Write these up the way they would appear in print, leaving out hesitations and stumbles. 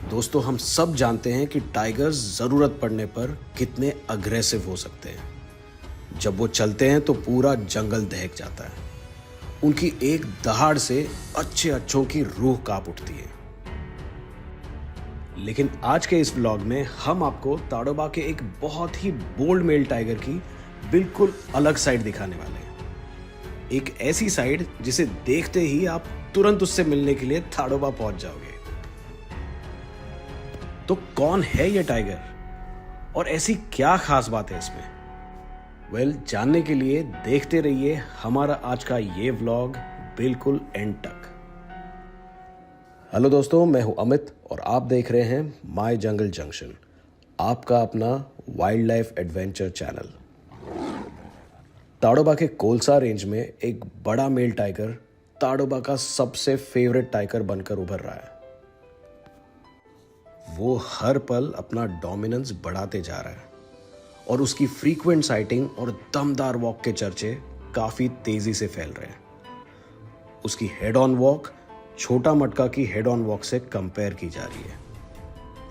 दोस्तों, हम सब जानते हैं कि टाइगर्स ज़रूरत पड़ने पर कितने अग्रेसिव हो सकते हैं। जब वो चलते हैं तो पूरा जंगल दहक जाता है। उनकी एक दहाड़ से अच्छों की रूह कांप उठती है। लेकिन आज के इस व्लॉग में हम आपको ताडोबा के एक बहुत ही बोल्ड मेल टाइगर की बिल्कुल अलग साइड दिखाने वाले हैं। एक ऐसी साइड जिसे देखते ही आप तुरंत उससे मिलने के लिए ताडोबा पहुंच जाओगे। तो कौन है ये टाइगर और ऐसी क्या खास बात है इसमें? जानने के लिए देखते रहिए हमारा आज का ये व्लॉग बिल्कुल एंड तक। हेलो दोस्तों, मैं हूं अमित और आप देख रहे हैं माय जंगल जंक्शन, आपका अपना wild life adventure channel. Tadoba के कोलसा रेंज में एक बड़ा मेल टाइगर ताडोबा का सबसे फेवरेट टाइगर बनकर उभर रहा है। वो हर पल अपना डोमिनेंस बढ़ाते जा रहा है और उसकी फ्रीक्वेंट साइटिंग और दमदार वॉक के चर्चे काफी तेजी से फैल रहे हैं। उसकी हेड ऑन वॉक छोटा मटका की हेड ऑन वॉक से कंपेयर की जा रही है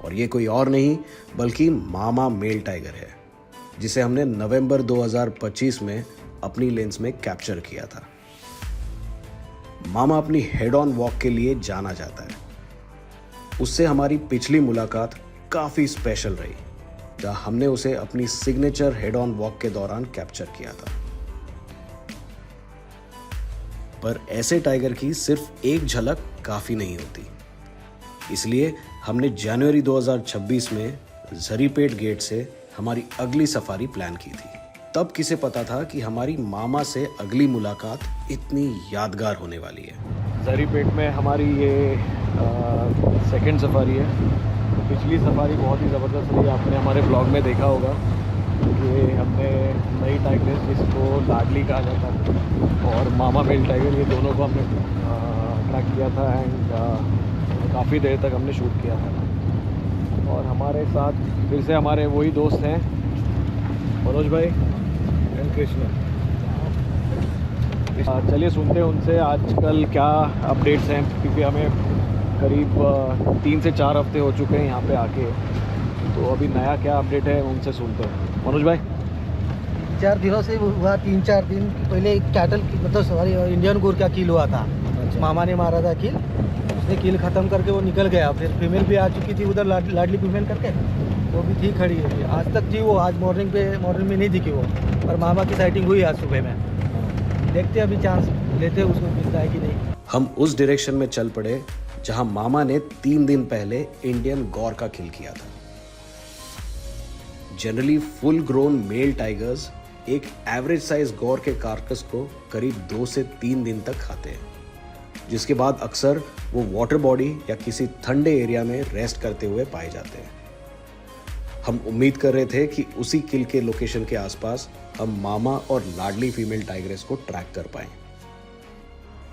और ये कोई और नहीं बल्कि मामा मेल टाइगर है, जिसे हमने नवंबर 2025 में अपनी लेंस में कैप्चर किया था। मामा अपनी हेड ऑन वॉक के लिए जाना जाता है। उससे हमारी पिछली मुलाकात काफी स्पेशल रही, जहां हमने उसे अपनी सिग्नेचर हेड ऑन वॉक के दौरान कैप्चर किया था। पर ऐसे टाइगर की सिर्फ एक झलक काफी नहीं होती, इसलिए हमने जनवरी 2026 में जरीपेट गेट से हमारी अगली सफारी प्लान की थी। तब किसे पता था कि हमारी मामा से अगली मुलाकात इतनी यादगार होने वाली है। जरीपेट में हमारी ये सेकंड सफारी है। पिछली सफारी बहुत ही ज़बरदस्त रही, आपने हमारे ब्लॉग में देखा होगा कि हमने नई टाइगर जिसको लाडली कहा जाता है और मामा मेल टाइगर, ये दोनों को हमने ट्रैक किया था एंड काफ़ी देर तक हमने शूट किया था। और हमारे साथ फिर से हमारे वही दोस्त हैं, मनोज भाई एंड कृष्ण। चलिए सुनते हैं उनसे आजकल क्या अपडेट्स हैं, क्योंकि हमें करीब 3 से 4 हफ्ते हो चुके हैं यहाँ पे आके, तो अभी नया क्या अपडेट है उनसे सुनते हैं। मनोज भाई, 4 दिनों से हुआ, 3-4 दिन पहले एक कैटल मतलब सॉरी इंडियन गोर का किल हुआ था। मामा ने मारा था किल, उसने किल ख़त्म करके वो निकल गया। फिर फीमेल भी आ चुकी थी उधर, लाडली फीमेल करके, वो भी थी खड़ी है आज तक जी। वो आज मॉर्निंग में नहीं दिखी वो, पर मामा की साइटिंग हुई आज सुबह में। देखते अभी चांस लेते उसको मिलता है कि नहीं। हम उस डायरेक्शन में चल पड़े जहां मामा ने 3 दिन पहले इंडियन गौर का किल किया था। Generally full grown male tigers एक एवरेज साइज गौर के कार्कस को करीब 2 से 3 दिन तक खाते हैं, जिसके बाद अक्सर वो वाटर बॉडी या किसी ठंडे एरिया में रेस्ट करते हुए पाए जाते हैं। हम उम्मीद कर रहे थे कि उसी किल के लोकेशन के आसपास हम मामा और लाडली फीमेल टाइग्रेस को ट्रैक कर पाएं।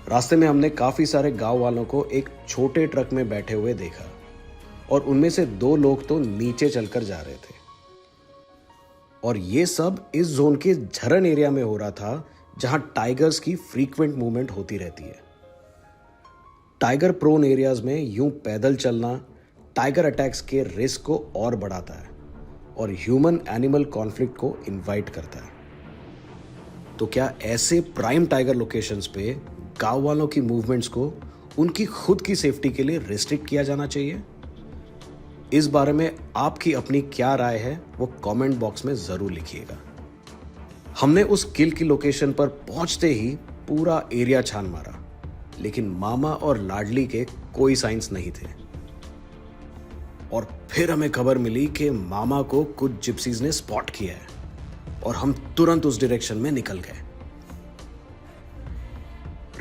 रास्ते में हमने काफी सारे गांव वालों को एक छोटे ट्रक में बैठे हुए देखा और उनमें से 2 लोग तो नीचे चलकर जा रहे थे। और ये सब इस जोन के झरन एरिया में हो रहा था जहां टाइगर्स की फ्रीक्वेंट मूवमेंट होती रहती है। टाइगर प्रोन एरियाज में यूं पैदल चलना टाइगर अटैक्स के रिस्क को और बढ़ाता है और ह्यूमन एनिमल कॉन्फ्लिक्ट को इनवाइट करता है। तो क्या ऐसे प्राइम टाइगर लोकेशंस पे गांव वालों की मूवमेंट्स को उनकी खुद की सेफ्टी के लिए रिस्ट्रिक्ट किया जाना चाहिए? इस बारे में आपकी अपनी क्या राय है वो कमेंट बॉक्स में जरूर लिखिएगा। हमने उस किल की लोकेशन पर पहुंचते ही पूरा एरिया छान मारा, लेकिन मामा और लाडली के कोई साइंस नहीं थे। और फिर हमें खबर मिली कि मामा को कुछ जिप्सीज ने स्पॉट किया है और हम तुरंत उस डायरेक्शन में निकल गए।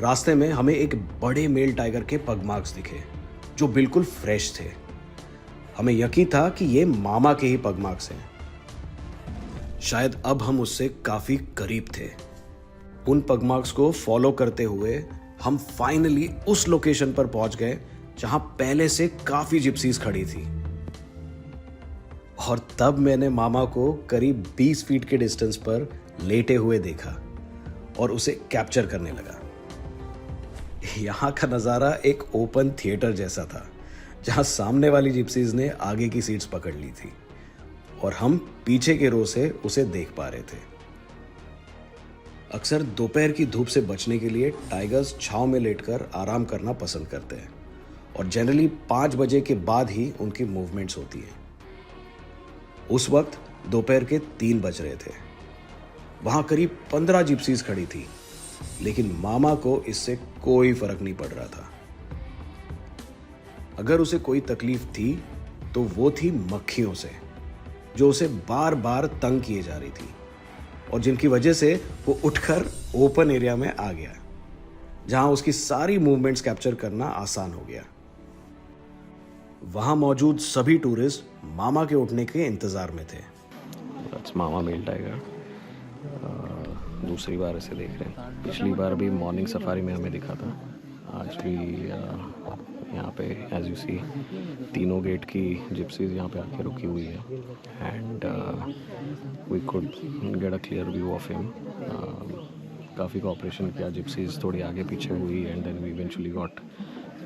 रास्ते में हमें एक बड़े मेल टाइगर के पग मार्क्स दिखे जो बिल्कुल फ्रेश थे। हमें यकीन था कि ये मामा के ही पग मार्क्स हैं। शायद अब हम उससे काफी करीब थे। उन पग मार्क्स को फॉलो करते हुए हम फाइनली उस लोकेशन पर पहुंच गए जहां पहले से काफी जिप्सीज खड़ी थी। और तब मैंने मामा को करीब 20 फीट के डिस्टेंस पर लेटे हुए देखा और उसे कैप्चर करने लगा। यहां का नजारा एक ओपन थिएटर जैसा था, जहां सामने वाली जिप्सीज ने आगे की सीट्स पकड़ ली थी और हम पीछे के रो से उसे देख पा रहे थे। अक्सर दोपहर की धूप से बचने के लिए टाइगर्स छांव में लेटकर आराम करना पसंद करते हैं और जनरली 5 बजे के बाद ही उनकी मूवमेंट्स होती है। उस वक्त दोपहर के 3 बज रहे थे। वहां करीब 15 जिप्सीज खड़ी थी, लेकिन मामा को इससे कोई फर्क नहीं पड़ रहा था। अगर उसे कोई तकलीफ थी तो वो थी मक्खियों से, जो उसे बार बार तंग किए जा रही थी और जिनकी वजह से वो उठकर ओपन एरिया में आ गया, जहां उसकी सारी मूवमेंट्स कैप्चर करना आसान हो गया। वहां मौजूद सभी टूरिस्ट मामा के उठने के इंतजार में थे। That's mama male tiger. दूसरी बार इसे देख रहे हैं। पिछली बार भी मॉर्निंग सफारी में हमें दिखा था। आज भी यहाँ पे एज यू सी तीनों गेट की जिप्सीज यहाँ पे आके रुकी हुई है and we could get a clear view of him. काफ़ी कोऑपरेशन किया, जिप्सीज थोड़ी आगे पीछे हुई and then we eventually got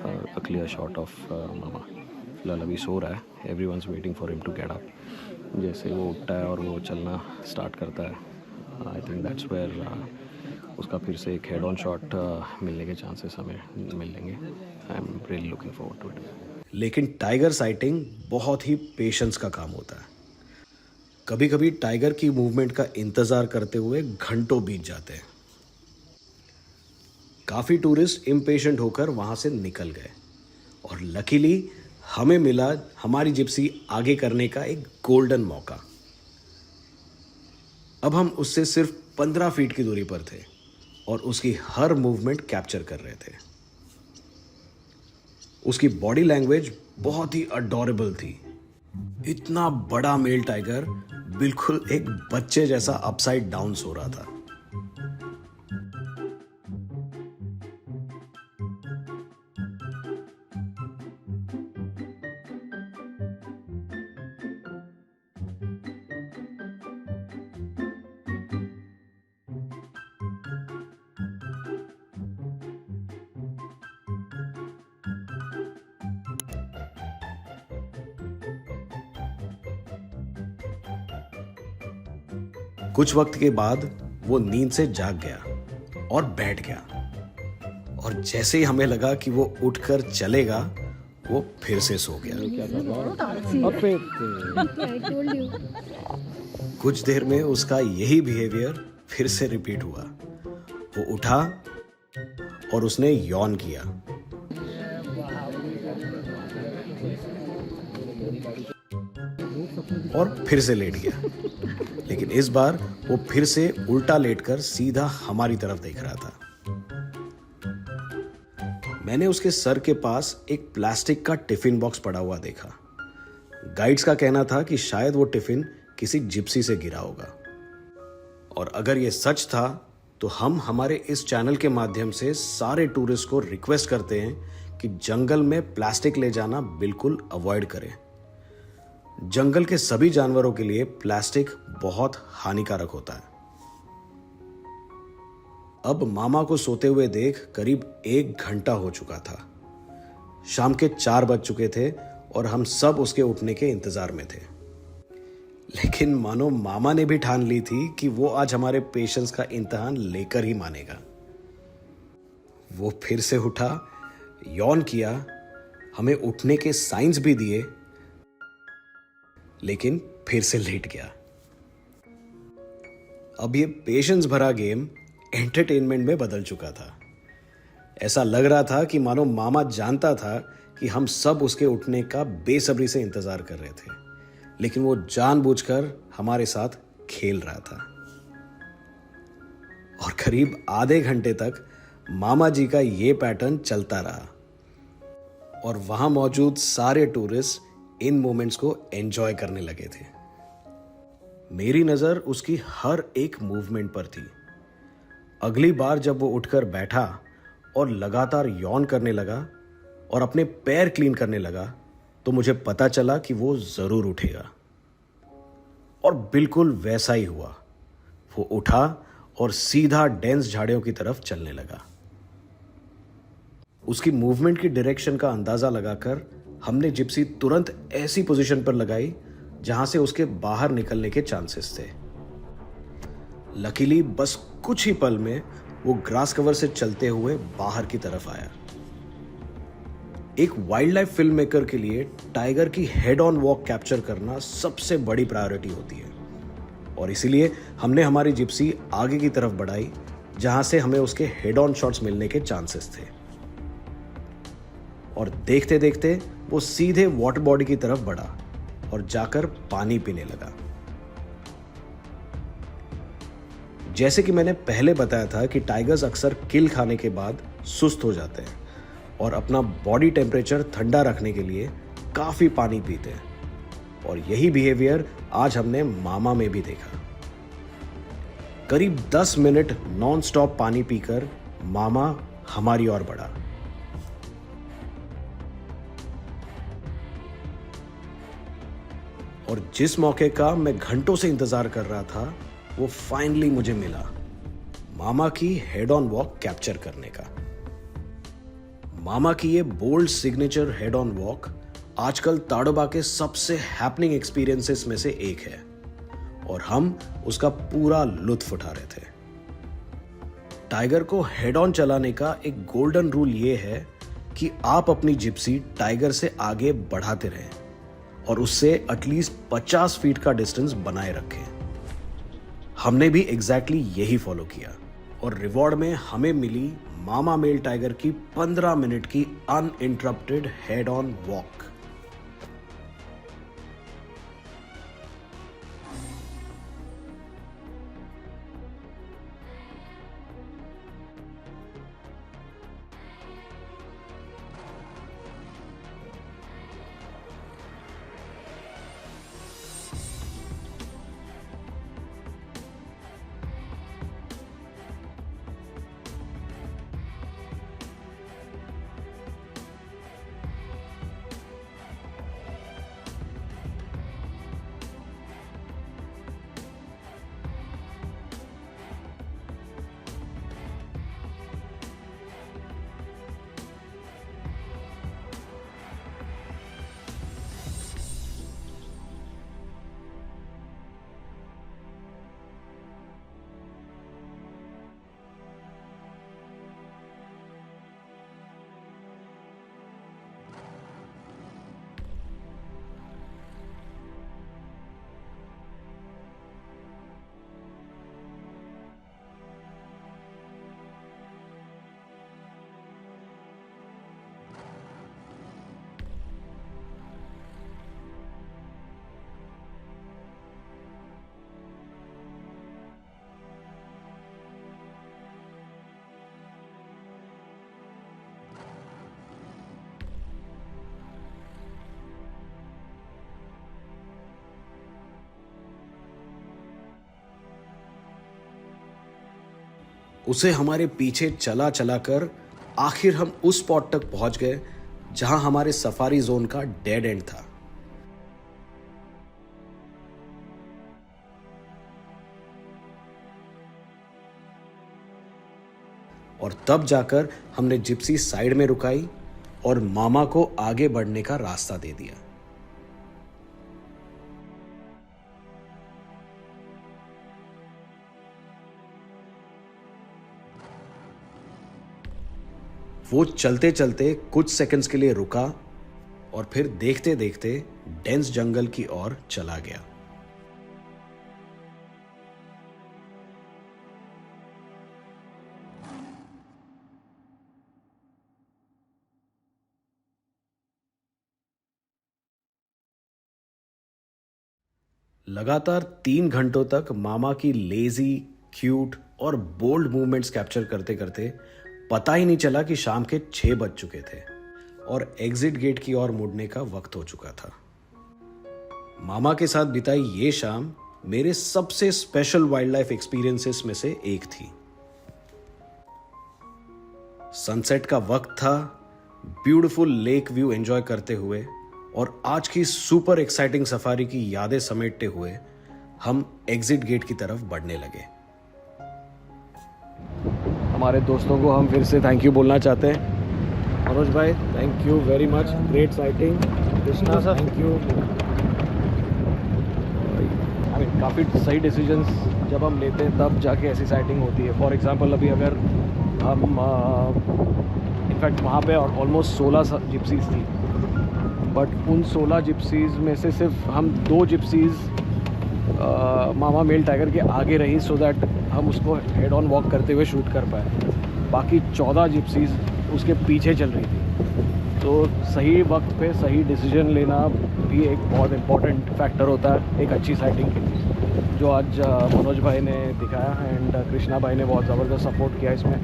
a clear shot of मामा। फिलहाल अभी सो रहा है, everyone's waiting for him to get up. जैसे वो उठता है और वो चलना स्टार्ट करता है, आई थिंक दैट्स वेयर उसका फिर से एक हेड ऑन शॉट मिलने के चांसेस हमें मिलेंगे। I am really looking forward to it. लेकिन टाइगर साइटिंग बहुत ही पेशेंस का काम होता है। कभी कभी टाइगर की मूवमेंट का इंतजार करते हुए घंटों बीत जाते हैं। काफी टूरिस्ट इम्पेशेंट होकर वहां से निकल गए और लकीली हमें मिला हमारी जिप्सी आगे करने का एक गोल्डन मौका। अब हम उससे सिर्फ 15 फीट की दूरी पर थे और उसकी हर मूवमेंट कैप्चर कर रहे थे। उसकी बॉडी लैंग्वेज बहुत ही अडोरेबल थी। इतना बड़ा मेल टाइगर बिल्कुल एक बच्चे जैसा अपसाइड डाउन सो रहा था। कुछ वक्त के बाद वो नींद से जाग गया और बैठ गया और जैसे ही हमें लगा कि वो उठकर चलेगा, वो फिर से सो गया। कुछ देर में उसका यही बिहेवियर फिर से रिपीट हुआ। वो उठा और उसने यॉन किया। और फिर से लेट गया, लेकिन इस बार वो फिर से उल्टा लेटकर सीधा हमारी तरफ देख रहा था। मैंने उसके सर के पास एक प्लास्टिक का टिफिन बॉक्स पड़ा हुआ देखा। गाइड्स का कहना था कि शायद वो टिफिन किसी जिप्सी से गिरा होगा। और अगर ये सच था तो हम हमारे इस चैनल के माध्यम से सारे टूरिस्ट को रिक्वेस्ट करते हैं कि जंगल में प्लास्टिक ले जाना बिल्कुल अवॉइड करें। जंगल के सभी जानवरों के लिए प्लास्टिक बहुत हानिकारक होता है। अब मामा को सोते हुए देख करीब 1 घंटा हो चुका था। शाम के 4 बज चुके थे और हम सब उसके उठने के इंतजार में थे। लेकिन मानो मामा ने भी ठान ली थी कि वो आज हमारे पेशेंस का इम्तिहान लेकर ही मानेगा। वो फिर से उठा, यॉन किया, हमें उठने के साइंस भी दिए लेकिन फिर से लेट गया। अब ये पेशेंस भरा गेम एंटरटेनमेंट में बदल चुका था। ऐसा लग रहा था कि मानो मामा जानता था कि हम सब उसके उठने का बेसब्री से इंतजार कर रहे थे, लेकिन वो जानबूझकर हमारे साथ खेल रहा था। और करीब आधे घंटे तक मामा जी का ये पैटर्न चलता रहा और वहां मौजूद सारे टूरिस्ट इन मोमेंट्स को एंजॉय करने लगे थे। मेरी नजर उसकी हर एक मूवमेंट पर थी। अगली बार जब वो उठकर बैठा और लगातार यॉन करने लगा और अपने पैर क्लीन करने लगा, तो मुझे पता चला कि वो जरूर उठेगा। और बिल्कुल वैसा ही हुआ। वो उठा और सीधा डेंस झाड़ियों की तरफ चलने लगा। उसकी मूवमेंट की डायरेक्शन का अंदाजा लगाकर हमने जिप्सी तुरंत ऐसी पोजीशन पर लगाई जहां से उसके बाहर निकलने के चांसेस थे। लकीली बस कुछ ही पल में वो ग्रास कवर से चलते हुए बाहर की तरफ आया। एक वाइल्ड लाइफ फिल्म मेकर के लिए टाइगर की हेड ऑन वॉक कैप्चर करना सबसे बड़ी प्रायोरिटी होती है, और इसीलिए हमने हमारी जिप्सी आगे की तरफ बढ़ाई जहां से हमें उसके हेड ऑन शॉट्स मिलने के चांसेस थे। और देखते देखते वो सीधे वाटर बॉडी की तरफ बढ़ा और जाकर पानी पीने लगा। जैसे कि मैंने पहले बताया था कि टाइगर्स अक्सर किल खाने के बाद सुस्त हो जाते हैं और अपना बॉडी टेम्परेचर ठंडा रखने के लिए काफी पानी पीते हैं, और यही बिहेवियर आज हमने मामा में भी देखा। करीब 10 मिनट नॉन स्टॉप पानी पीकर मामा हमारी ओर बढ़ा। और जिस मौके का मैं घंटों से इंतजार कर रहा था, वो फाइनली मुझे मिला, मामा की हेड ऑन वॉक कैप्चर करने का। मामा की ये bold signature head on walk आजकल ताडोबा के सबसे हैपनिंग एक्सपीरियंसेस में से एक है, और हम उसका पूरा लुत्फ उठा रहे थे। टाइगर को हेड ऑन चलाने का एक गोल्डन रूल ये है कि आप अपनी जिप्सी टाइगर से आगे बढ़ाते रहें और उससे एटलीस्ट 50 फीट का डिस्टेंस बनाए रखें। हमने भी एग्जैक्टली यही फॉलो किया, और रिवॉर्ड में हमें मिली मामा मेल टाइगर की 15 मिनट की अनइंटरप्टेड हेड ऑन वॉक। उसे हमारे पीछे चला चला कर आखिर हम उस स्पॉट तक पहुंच गए जहां हमारे सफारी जोन का डेड एंड था। और तब जाकर हमने जिप्सी साइड में रुकाई और मामा को आगे बढ़ने का रास्ता दे दिया। वो चलते चलते कुछ सेकंड्स के लिए रुका और फिर देखते देखते डेंस जंगल की ओर चला गया। लगातार 3 घंटों तक मामा की लेजी, क्यूट और बोल्ड मूवमेंट्स कैप्चर करते करते पता ही नहीं चला कि शाम के 6 बज चुके थे और एग्जिट गेट की ओर मुड़ने का वक्त हो चुका था। मामा के साथ बिताई ये शाम मेरे सबसे स्पेशल वाइल्ड लाइफ एक्सपीरियंसेस में से एक थी। सनसेट का वक्त था, ब्यूटीफुल लेक व्यू एंजॉय करते हुए और आज की सुपर एक्साइटिंग सफारी की यादें समेटते हुए हम एग्जिट गेट की तरफ बढ़ने लगे। हमारे दोस्तों को हम फिर से थैंक यू बोलना चाहते हैं। मनोज भाई, thank you very much, great sighting. Krishna sir, thank you. काफ़ी सही डिसीजंस जब हम लेते हैं तब जाके ऐसी साइटिंग होती है। फॉर एग्जांपल अभी अगर हम इनफैक्ट वहाँ पे ऑलमोस्ट 16 जिप्सीज थी, बट उन 16 जिप्सीज़ में से सिर्फ हम 2 जिप्सीज़ मामा मेल टाइगर के आगे रही, सो दैट हम उसको हेड ऑन वॉक करते हुए शूट कर पाए। बाकी 14 जिप्सीज़ उसके पीछे चल रही थी। तो सही वक्त पे सही डिसीजन लेना भी एक बहुत इम्पॉर्टेंट फैक्टर होता है एक अच्छी साइटिंग के लिए, जो आज मनोज भाई ने दिखाया एंड कृष्णा भाई ने बहुत ज़बरदस्त सपोर्ट किया इसमें।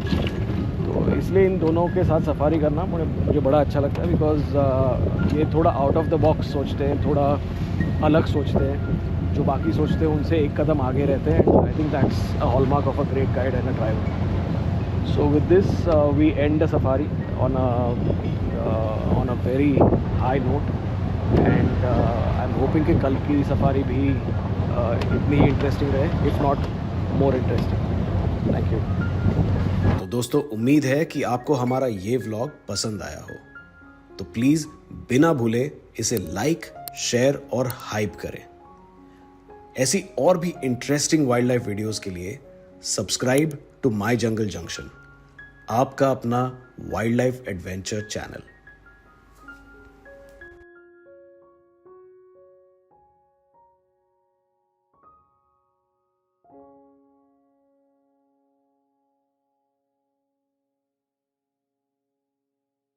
तो इसलिए इन दोनों के साथ सफारी करना मुझे बड़ा अच्छा लगता है, बिकॉज़ ये थोड़ा आउट ऑफ द बॉक्स सोचते हैं, थोड़ा अलग सोचते हैं। जो बाकी सोचते हैं उनसे एक कदम आगे रहते हैं। I think that's a hallmark of a great guide and a driver. So with this we end the safari on a very high note and I am hoping कि कल की सफारी भी इतनी ही इंटरेस्टिंग रहे, if not more interesting. Thank you. तो दोस्तों, उम्मीद है कि आपको हमारा ये व्लॉग पसंद आया हो। तो प्लीज बिना भूले इसे लाइक, शेयर और हाइप करें। ऐसी और भी इंटरेस्टिंग वाइल्ड लाइफ वीडियोस के लिए subscribe to my jungle junction, आपका अपना वाइल्ड लाइफ एडवेंचर चैनल।